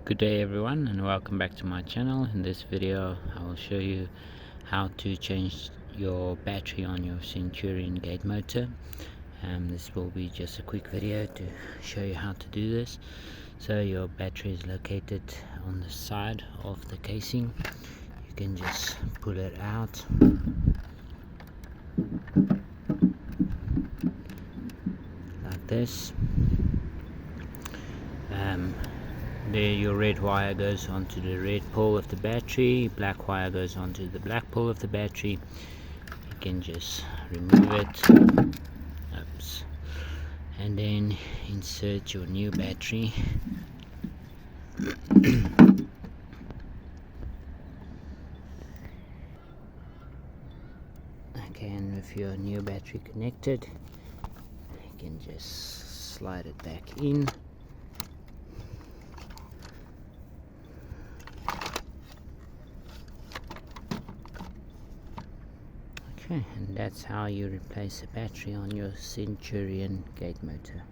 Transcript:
Good day everyone, and welcome back to my channel. In this video I will show you how to change your battery on your Centurion gate motor. This will be just a quick video to show you how to do this. So your battery is located on the side of the casing. You can just pull it out like this. There your red wire goes onto the red pole of the battery, black wire goes onto the black pole of the battery. You can just remove it. Oops. And then insert your new battery. Okay, and with your new battery connected, you can just slide it back in. Okay, and that's how you replace a battery on your Centurion gate motor.